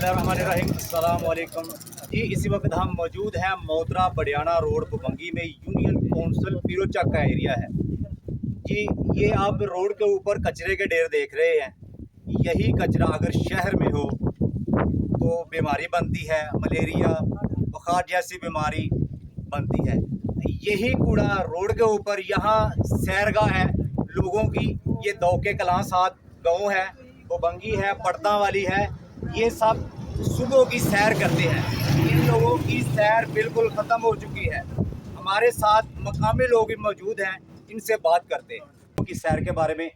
अस्सलामुअलैकुम जी। इसी वक्त हम मौजूद हैं मोतरा बडियाना रोड बुबंगी में। यूनियन कौंसिल पीरोचक का एरिया है जी। ये आप रोड के ऊपर कचरे के ढेर देख रहे हैं। यही कचरा अगर शहर में हो तो बीमारी बनती है, मलेरिया बुखार जैसी बीमारी बनती है। यही कूड़ा रोड के ऊपर, यहाँ सैरगाह है लोगों की, ये दौके कलां साथ गाँव है, बुबंगी है, पड़ता वाली है, ये सब सुबह की सैर करते हैं। इन लोगों की सैर बिल्कुल ख़त्म हो चुकी है। हमारे साथ मकामी लोग भी मौजूद हैं, इनसे बात करते हैं उनकी सैर के बारे में।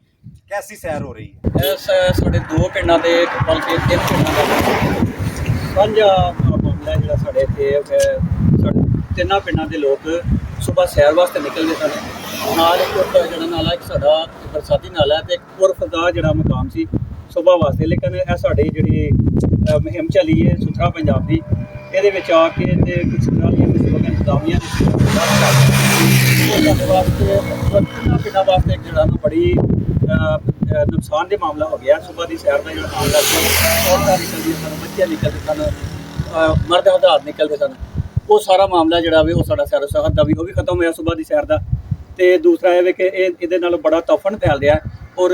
कैसी सैर हो रही है? साढ़े दो पिंडों के बल्कि तीन पिंडों का साझा मामला है। साढ़े इतने तिना पिंडों के लोग सुबह सैर वास्ते निकलते सन। नाल एक नाला एक साडा बरसाती नाला है, तो एक उर्फ का जो मकाम से सुबह वास्ते। लेकिन यह साड़ी जी मुहिम चली है सुथरा पंजाब की, ये आके कुछ इंतजामिया वास्ते पिंडों वास्ते एक जो बड़ी नुकसान का मामला हो गया। सुबह की सैर का जो मामला औरतें निकलती सन, बच्चे निकलते सन, मर्द हदात निकलते सन, वो सारा मामला जोड़ा वो सारा सैर सहत का भी वो भी खत्म होया सुबह की सैर का। तो दूसरा है कि ये बड़ा तफन फैल रहा है और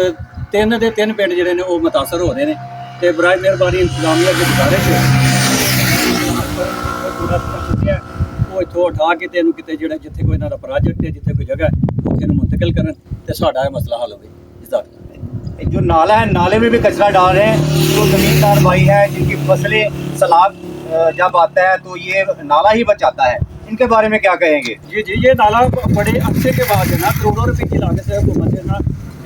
तीन के तीन पिंड जोड़े ने वो मुतासर हो रहे हैं। तो बराए मेहरबानी इंतजामिया की गुजारिश है वो इतों उठा के तेन कि जिथे कोई इन्हों प्रोजेक्ट है, जिथे कोई जगह है उत्थे मुंतकिल करन तो साडा मसला हल हो। जो नाला है, नाले में भी कचरा डाल रहे हैं। जो ज़मींदार भाई है जिनकी फसलें सैलाब जब आता है तो ये नाला ही बचाता है, इनके बारे में क्या कहेंगे? जी जी, ये नाला बड़े अरसे के बाद है ना, करोड़ों रुपए की लागत से हुकूमत ने ना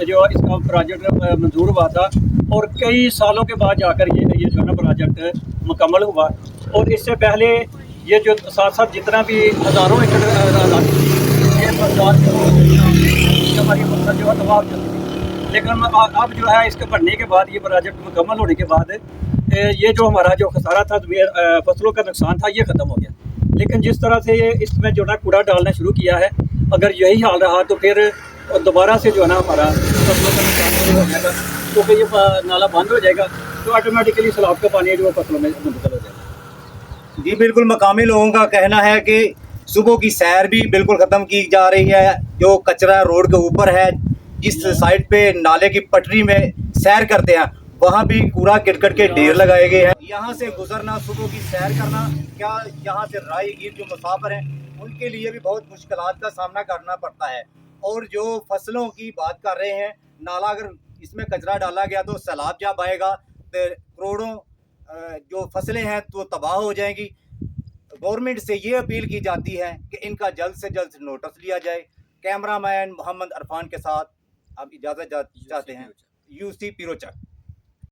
जो इसका प्रोजेक्ट मंजूर हुआ था और कई सालों के बाद जाकर ये जो है ना प्रोजेक्ट मुकम्मल हुआ। और इससे पहले ये जो साथ साथ जितना भी हज़ारों एकड़ ये हमारी फसल जो है तबाह चलती थी। लेकिन अब जो है इसके बनने के बाद, ये प्रोजेक्ट मुकम्मल होने के बाद ये जो हमारा जो खसारा था, फसलों का नुकसान था, ये ख़त्म हो गया। लेकिन जिस तरह से ये इसमें जो ना कूड़ा डालना शुरू किया है, अगर यही हाल रहा तो फिर दोबारा से जो है ना हमारा फसलों का नुकसान शुरू हो जाएगा, तो फिर ये नाला बंद हो जाएगा तो ऑटोमेटिकली सैलाब का पानी जो फसलों में मुंतकिल हो जाएगा। जी बिल्कुल, मकामी लोगों का कहना है कि सुबह की सैर भी बिल्कुल ख़त्म की जा रही है। जो कचरा रोड के ऊपर है, जिस साइड पे नाले की पटरी में सैर करते हैं, वहाँ भी कूड़ा किरकट के ढेर लगाए गए हैं। यहाँ से गुजरना, सुबह की सैर करना, क्या यहाँ से राहगीर जो मुसाफिर हैं उनके लिए भी बहुत मुश्किलात का सामना करना पड़ता है। और जो फसलों की बात कर रहे हैं, नाला अगर इसमें कचरा डाला गया तो सैलाब जब आएगा तो करोड़ों जो फसलें हैं तो तबाह हो जाएंगी। गवर्नमेंट से ये अपील की जाती है कि इनका जल्द से जल्द नोटिस लिया जाए। कैमरामैन मोहम्मद अरफान के साथ आप इजाज़त चाहते हैं। यूसी पीरोचक।